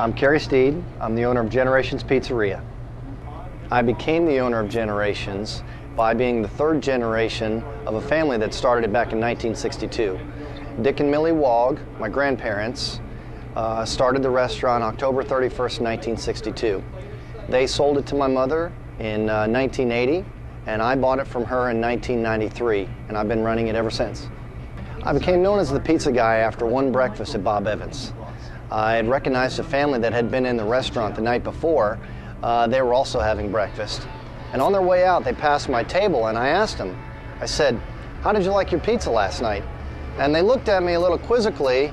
I'm Kerry Steed. I'm the owner of Generations Pizzeria. I became the owner of Generations by being the third generation of a family that started it back in 1962. Dick and Millie Wog, my grandparents, started the restaurant October 31st, 1962. They sold it to my mother in 1980, and I bought it from her in 1993, and I've been running it ever since. I became known as the pizza guy after one breakfast at Bob Evans. I had recognized a family that had been in the restaurant the night before. They were also having breakfast. And on their way out, they passed my table, and I asked them, I said, "How did you like your pizza last night?" And they looked at me a little quizzically,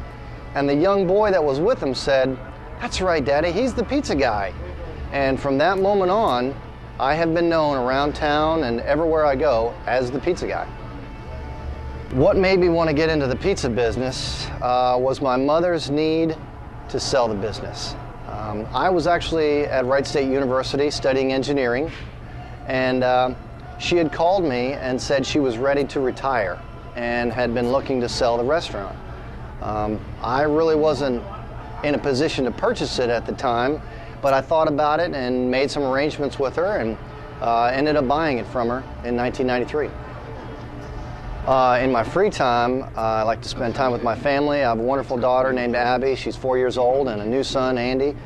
and the young boy that was with them said, "That's right, Daddy, he's the pizza guy." And from that moment on, I have been known around town and everywhere I go as the pizza guy. What made me want to get into the pizza business was my mother's need to sell the business. I was actually at Wright State University studying engineering, and she had called me and said she was ready to retire and had been looking to sell the restaurant. I really wasn't in a position to purchase it at the time, but I thought about it and made some arrangements with her and ended up buying it from her in 1993. In my free time, I like to spend time with my family. I have a wonderful daughter named Abby. She's 4 years old, and a new son, Andy.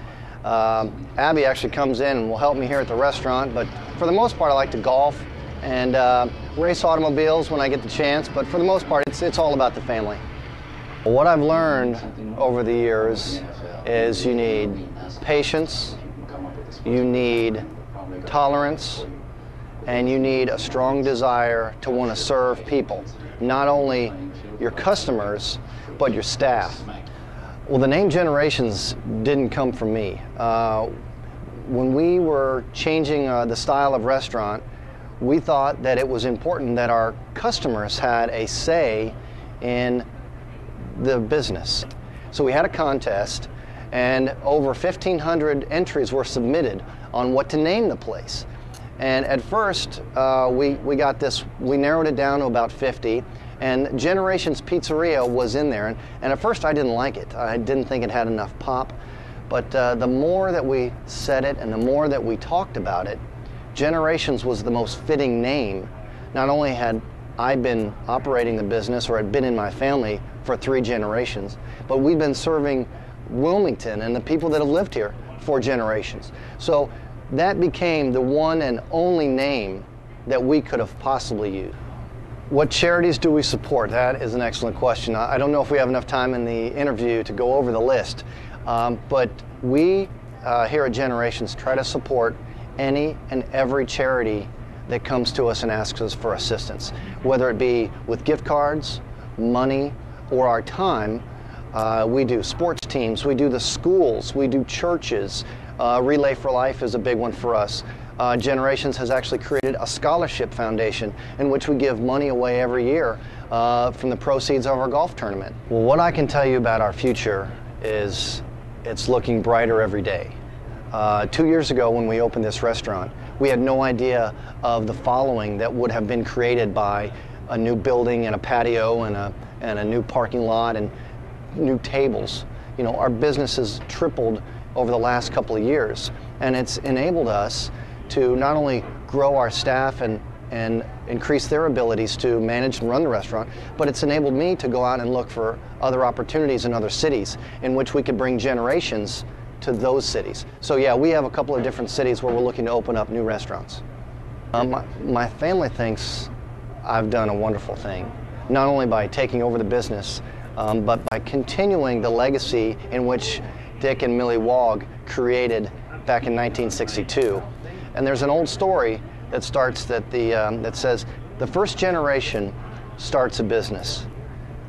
Abby actually comes in and will help me here at the restaurant, but for the most part I like to golf and race automobiles when I get the chance, but for the most part it's all about the family. What I've learned over the years is you need patience, you need tolerance, and you need a strong desire to want to serve people, not only your customers, but your staff. Well, the name Generations didn't come from me. When we were changing the style of restaurant, we thought that it was important that our customers had a say in the business. So we had a contest, and over 1,500 entries were submitted on what to name the place. And at first, we got this, we narrowed it down to about 50, and Generations Pizzeria was in there. And at first I didn't like it. I didn't think it had enough pop. But the more that we said it and the more that we talked about it, Generations was the most fitting name. Not only had I been operating the business or had been in my family for 3 generations, but we've been serving Wilmington and the people that have lived here for generations. So that became the one and only name that we could have possibly used. What charities do we support? That is an excellent question. I don't know if we have enough time in the interview to go over the list, but we here at Generations try to support any and every charity that comes to us and asks us for assistance, whether it be with gift cards, money, or our time. We do sports teams, we do the schools, we do churches. Relay for Life is a big one for us. Generations has actually created a scholarship foundation in which we give money away every year from the proceeds of our golf tournament. Well, what I can tell you about our future is it's looking brighter every day. 2 years ago when we opened this restaurant, we had no idea of the following that would have been created by a new building and a patio and a new parking lot and new tables. You know, our business has tripled over the last couple of years, and it's enabled us to not only grow our staff and increase their abilities to manage and run the restaurant, but it's enabled me to go out and look for other opportunities in other cities in which we could bring Generations to those cities. So yeah, we have a couple of different cities where we're looking to open up new restaurants. My family thinks I've done a wonderful thing, not only by taking over the business, but by continuing the legacy in which Dick and Millie Wog created back in 1962. And there's an old story that starts that says the first generation starts a business,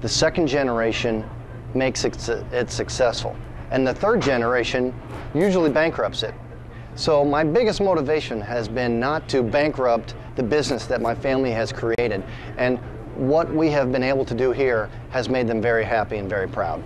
the second generation makes it successful, and the third generation usually bankrupts it. So my biggest motivation has been not to bankrupt the business that my family has created, and what we have been able to do here has made them very happy and very proud.